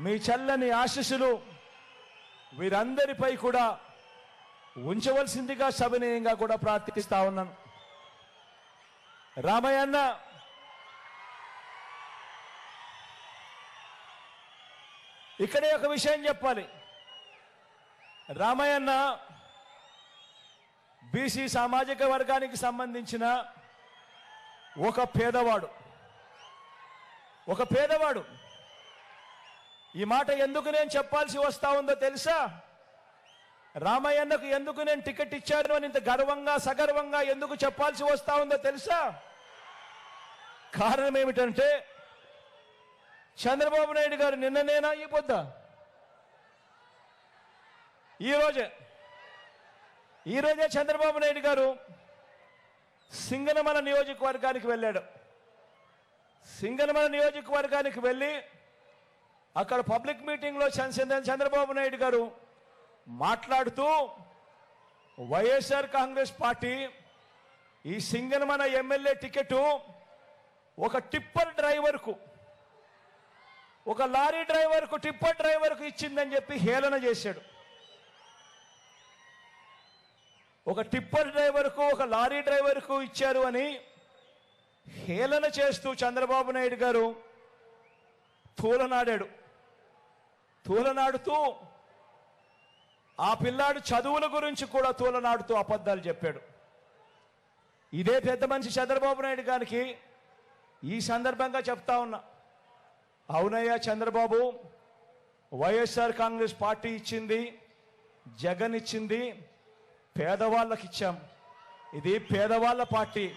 మీ చల్లని ఆశీస్సులు వీరందరిపై కూడా ఉంచవలసిందిగా సవినయంగా కూడా ప్రార్థిస్తా ఉన్నాను. రామయ్యన్న ఇక్కడే ఒక విషయం చెప్పాలి. రామయ్యన్న బీసీ సామాజిక వర్గానికి సంబంధించిన ఒక పేదవాడు. ఈ మాట ఎందుకు నేను చెప్పాల్సి వస్తా ఉందో తెలుసా? రామయ్యన్నకు ఎందుకు నేను టికెట్ ఇచ్చాను అని ఇంత గర్వంగా సగర్వంగా ఎందుకు చెప్పాల్సి వస్తా ఉందో తెలుసా? కారణం ఏమిటంటే చంద్రబాబు నాయుడు గారు నిన్ననేనా ఈ పొద్దా ఈరోజే చంద్రబాబు నాయుడు గారు సింగనమల నియోజకవర్గానికి వెళ్ళాడు. సింగనమల నియోజకవర్గానికి వెళ్ళి అక్కడ పబ్లిక్ మీటింగ్లో చంద్రబాబు నాయుడు గారు మాట్లాడుతూ వైఎస్ఆర్ కాంగ్రెస్ పార్టీ ఈ సింగనమల ఎమ్మెల్యే టికెట్ ఒక టిప్పర్ డ్రైవర్కు, ఒక లారీ డ్రైవర్కు, టిప్పర్ డ్రైవర్కు ఇచ్చిందని చెప్పి హేళన చేశాడు. ఒక టిప్పర్ డ్రైవర్కు, ఒక లారీ డ్రైవర్కు ఇచ్చారు అని హేళన చేస్తూ చంద్రబాబు నాయుడు గారు తూలనాడుతూ ఆ పిల్లాడు చదువుల గురించి కూడా తూలనాడుతూ అబద్ధాలు చెప్పాడు. ఇదే పెద్ద మనిషి చంద్రబాబు నాయుడు గారికి ఈ సందర్భంగా చెప్తా ఉన్నా, అవునయ్యా చంద్రబాబు, వైఎస్ఆర్ కాంగ్రెస్ పార్టీ ఇచ్చింది, జగన్ ఇచ్చింది, పేదవాళ్ళకి ఇచ్చాం. ఇది పేదవాళ్ళ పార్టీ.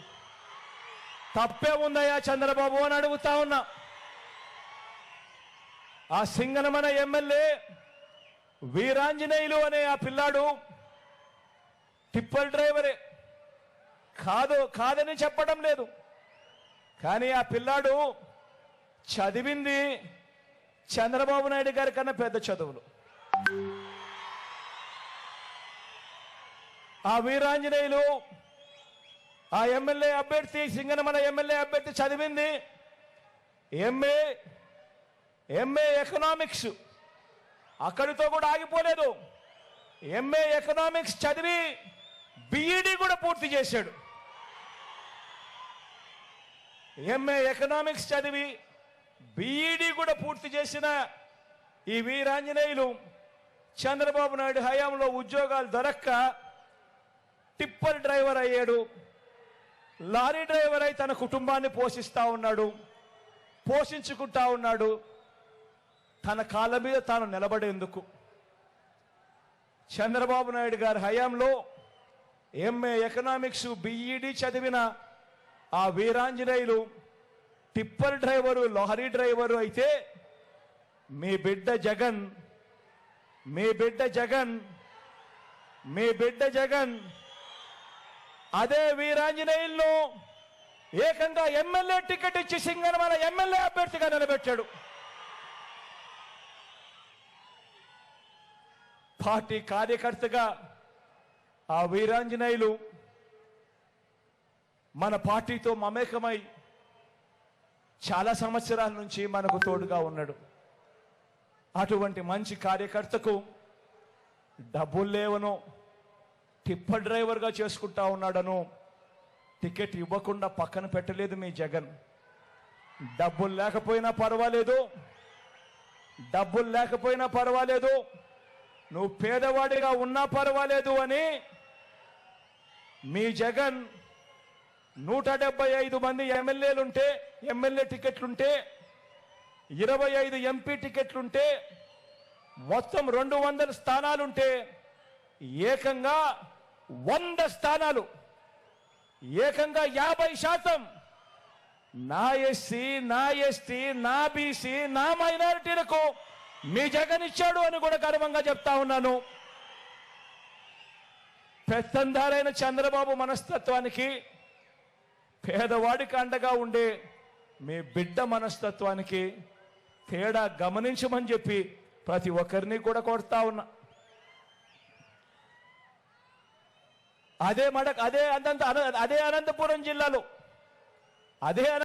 తప్పే ఉందయ్యా చంద్రబాబు అని అడుగుతా ఉన్నా. ఆ సింగనమల ఎమ్మెల్యే వీరాంజనేయులు అనే ఆ పిల్లాడు టిప్పర్ డ్రైవరే, కాదని చెప్పడం లేదు. కానీ ఆ పిల్లాడు చదివింది చంద్రబాబు నాయుడు గారి కన్నా పెద్ద చదువులు. ఆ వీరాంజనేయులు ఆ ఎమ్మెల్యే అభ్యర్థి, సింగనమల ఎమ్మెల్యే అభ్యర్థి చదివింది ఎంఏ ఎకనామిక్స్. అక్కడితో కూడా ఆగిపోలేదు. ఎంఏ ఎకనామిక్స్ చదివి బిఈడి కూడా పూర్తి చేశాడు. ఎంఏ ఎకనామిక్స్ చదివి బిఈడి కూడా పూర్తి చేసిన ఈ వీరాంజనేయులు చంద్రబాబు నాయుడు హయాంలో ఉద్యోగాలు దొరక్క టిప్పర్ డ్రైవర్ అయ్యాడు. లారీ డ్రైవర్ అయి తన కుటుంబాన్ని పోషించుకుంటా ఉన్నాడు. తన కాళ్ళ మీద తాను నిలబడేందుకు చంద్రబాబు నాయుడు గారి హయాంలో ఎంఏ ఎకనామిక్స్ బిఈడి చదివిన ఆ Veeranjaneyulu tipper driver, lorry driver అయితే మీ బిడ్డ జగన్ అదే వీరాంజనేయులను ఏకంగా ఎమ్మెల్యే టికెట్ ఇచ్చి సింగనమల ఎమ్మెల్యే అభ్యర్థిగా నిలబెట్టాడు. పార్టీ కార్యకర్తగా ఆ వీరాంజనేయులు మన పార్టీతో మమేకమై చాలా సంవత్సరాల నుంచి మనకు తోడుగా ఉన్నాడు. అటువంటి మంచి కార్యకర్తకు డబ్బులు లేవనో టిప్పర్ డ్రైవర్గా చేసుకుంటా ఉన్నాడను టికెట్ ఇవ్వకుండా పక్కన పెట్టలేదు మీ జగన్. డబ్బులు లేకపోయినా పర్వాలేదు, నువ్వు పేదవాడిగా ఉన్నా పర్వాలేదు అని మీ జగన్ 175 మంది ఎమ్మెల్యే టికెట్లుంటే 25 ఎంపీ టికెట్లుంటే మొత్తం 200 స్థానాలుంటే ఏకంగా 100 స్థానాలు, ఏకంగా 50% నా ఎస్సీ, నా ఎస్టీ, నా బీసీ, నా మైనారిటీలకు మీ జగన్ ఇచ్చాడు అని కూడా గర్వంగా చెప్తా ఉన్నాను. పెత్తందారైన చంద్రబాబు మనస్తత్వానికి, పేదవాడికి అండగా ఉండే మీ బిడ్డ మనస్తత్వానికి తేడా గమనించమని చెప్పి ప్రతి ఒక్కరిని కూడా కోరుతా ఉన్నా. అదే అనంతపురం జిల్లాలో